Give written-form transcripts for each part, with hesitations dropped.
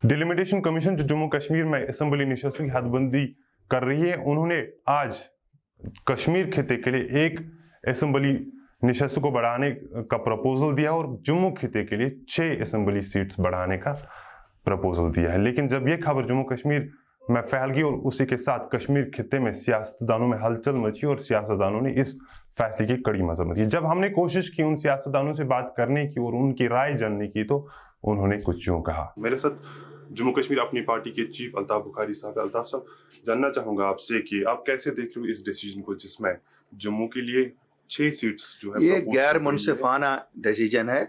Delimitation commission जो जम्मू कश्मीर में assembly नशस्तों की हदबंदी कर रही है, उन्होंने आज कश्मीर खिते के लिए एक असम्बली नशस्तों को बढ़ाने का प्रपोजल दिया और जम्मू खिते के लिए 6 असम्बली सीट्स बढ़ाने का प्रपोजल दिया है। लेकिन जब यह खबर जम्मू कश्मीर में फैल गई और उसी के साथ कश्मीर खिते में सियासतदानों में हलचल मची और सियासतदानों ने इस फैसले की कड़ी मजम्मत की। जब हमने कोशिश की उन सियासतदानों से बात करने की और उनकी राय जानने की, तो उन्होंने कुछ यूं कहा। मेरे साथ जम्मू कश्मीर अपनी पार्टी के चीफ अल्ताफ बुखारी साहब। अल्ताफ साहब, जानना चाहूंगा आपसे कि आप कैसे देख रहे हो इस डिसीजन को जिसमें जम्मू के लिए 6 सीट्स जो है, ये गैर मुनसिफाना डिसीजन है,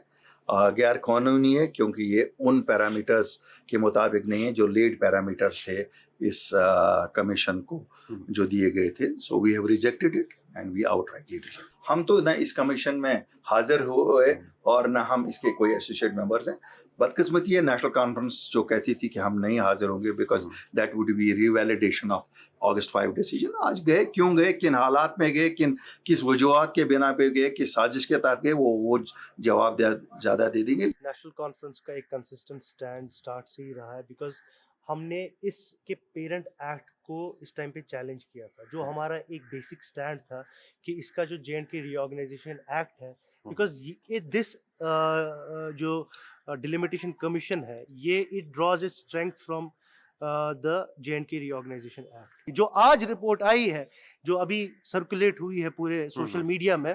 गैर कानूनी है, क्योंकि ये उन पैरामीटर्स के मुताबिक नहीं है जो लीड पैरामीटर्स थे इस कमीशन को जो दिए गए थे। So we have rejected it and we outrightly reject. हम तो ना इस कमीशन में हाजिर हुए और ना हम इसके कोई एसोसिएट मेंबर्स हैं। बदकिस्मती है, नेशनल कॉन्फ्रेंस जो कहती थी कि हम नहीं हाजिर होंगे because that would be revalidation of August 5 decision. आज गए, क्यों गए, किन हालात में गए, किस वजूहत के बिना पे गए, किस साजिश के तहत गए, वो जवाब ज़्यादा दे देंगे। नेशनल कॉन्फ्रेंस का एक कंसिस्टेंट स्टैंड स्टार्ट से ही रहा है, बिकॉज हमने इसके पेरेंट एक्ट को इस टाइम पे चैलेंज किया था। जो हमारा एक बेसिक स्टैंड था कि इसका जो J&K रीऑर्गेनाइजेशन एक्ट है, बिकॉज दिस जो डिलिमिटेशन कमीशन है, ये it draws its strength from the J&K reorganisation act. जो आज रिपोर्ट आई है, जो अभी सर्कुलेट हुई है पूरे सोशल मीडिया में,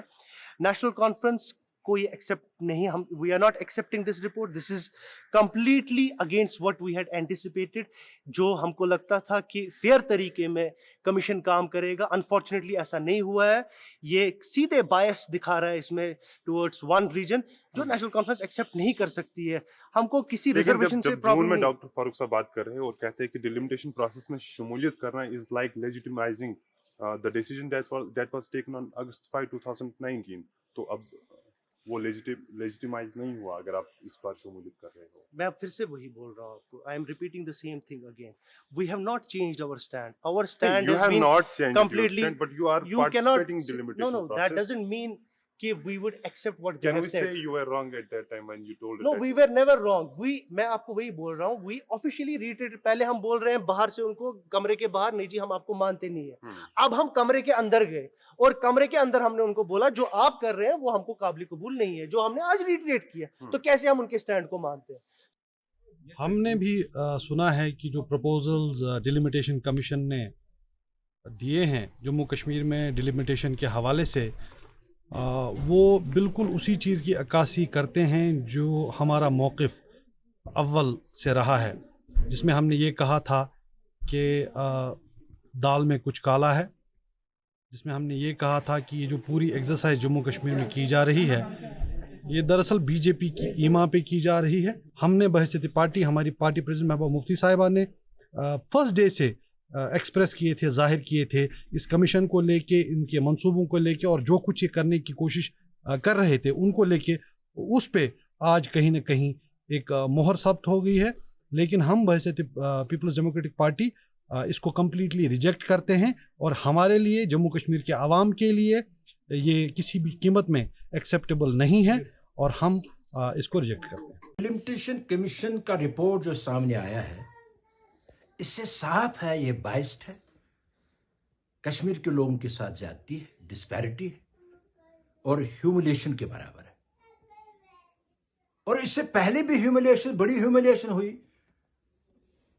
नेशनल कॉन्फ्रेंस को ये एक्सेप्ट नहीं, हम we are not accepting this report. This is completely against what we had anticipated. जो हमको लगता था कि फेयर तरीके में कमीशन काम करेगा, अनफॉर्चुनेटली ऐसा नहीं हुआ है। ये सीधे बायस दिखा रहा है इसमें टुवर्ड्स वन रीजन, जो नेशनल कॉन्फ्रेंस एक्सेप्ट नहीं कर सकती है। हमको किसी रिजर्वेशन से प्रॉब्लम नहीं। डॉक्टर फारूक साहब बात कर रहे हैं और कहते हैं कि डिलिमिटेशन प्रोसेस में शमूलियत करना is like legitimising the decision that was taken on August 5, 2019। तो अब वो लेजिटिमाइज नहीं हुआ अगर आप इस बार शमूलियत कर रहे हो। मैं फिर से वही बोल रहा हूँ आपको, I am repeating the same thing again. We have not changed our stand. Our stand you has have been not changed completely your stand, but you are you cannot participating in delimitation no process. that doesn't mean कि we would accept what they Can have we said. say you were wrong at that time when you told No, it? we were never wrong. मैं आपको वही बोल रहा हूँ, we officially reiterated। पहले हम बोल रहे हैं बाहर से उनको, कमरे के बाहर, नहीं जी हम आपको मानते नहीं है। अब हम कमरे के अंदर गए और कमरे के अंदर हमने उनको बोला जो आप कर रहे हैं वो हमको काबिल कबूल नहीं है, जो हमने आज रिटरेट किया। तो कैसे हम उनके स्टैंड को मानते हैं? हमने भी सुना है कि जो प्रपोजल्स डिलिमिटेशन कमीशन ने दिए हैं जम्मू कश्मीर में डिलिमिटेशन के हवाले से, वो बिल्कुल उसी चीज़ की अक्कासी करते हैं जो हमारा मौक़िफ़ अव्वल से रहा है, जिसमें हमने ये कहा था कि दाल में कुछ काला है, जिसमें हमने ये कहा था कि ये जो पूरी एक्सरसाइज जम्मू कश्मीर में की जा रही है, ये दरअसल बीजेपी की ईमा पे की जा रही है। हमने बहैसियत पार्टी, हमारी पार्टी प्रेसिडेंट महबूबा मुफ्ती साहिबा ने फर्स्ट डे से एक्सप्रेस किए थे, जाहिर किए थे इस कमीशन को लेके, इनके मंसूबों को लेके, और जो कुछ ये करने की कोशिश कर रहे थे उनको लेके, उस पे आज कहीं ना कहीं एक मोहर सब्त हो गई है। लेकिन हम बहैसियत पीपल्स डेमोक्रेटिक पार्टी इसको कम्प्लीटली रिजेक्ट करते हैं और हमारे लिए, जम्मू कश्मीर के आवाम के लिए ये किसी भी कीमत में एक्सेप्टेबल नहीं है और हम इसको रिजेक्ट करते हैं। डिलिमिटेशन कमीशन का रिपोर्ट जो सामने आया है, इससे साफ है ये बाइस्ड है, कश्मीर के लोगों के साथ ज्यादती है, डिस्पैरिटी है और ह्यूमिलिएशन के बराबर है। और इससे पहले भी ह्यूमिलिएशन, बड़ी ह्यूमिलिएशन हुई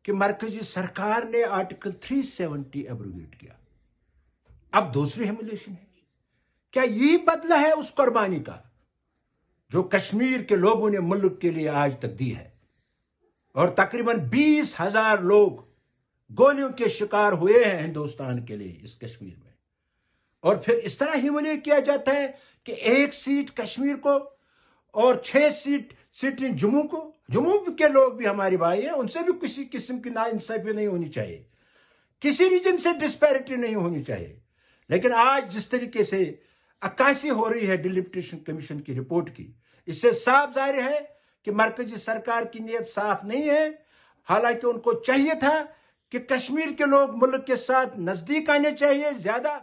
कि मरकजी सरकार ने आर्टिकल 370 एब्रोगेट किया। अब दूसरी ह्यूमिलिएशन है। क्या ये बदला है उस कुर्बानी का जो कश्मीर के लोगों ने मुल्क के लिए आज तक दी है? और तकरीबन 20,000 लोग गोलियों के शिकार हुए हैं हिंदुस्तान के लिए इस कश्मीर में। और फिर इस तरह ह्यूमिलिएट किया जाता है कि 1 सीट कश्मीर को और 6 सीटें जम्मू को। जम्मू के लोग भी हमारे भाई हैं, उनसे भी किसी किस्म की नाइंसाफी नहीं होनी चाहिए, किसी रीजन से डिस्पैरिटी नहीं होनी चाहिए। लेकिन आज जिस तरीके से अक्कासी हो रही है डिलिमिटेशन कमीशन की रिपोर्ट की, इससे साफ जाहिर है कि मरकजी सरकार की नीयत साफ नहीं है। हालांकि उनको चाहिए था कि कश्मीर के लोग मुल्क के साथ नजदीक आने चाहिए ज्यादा।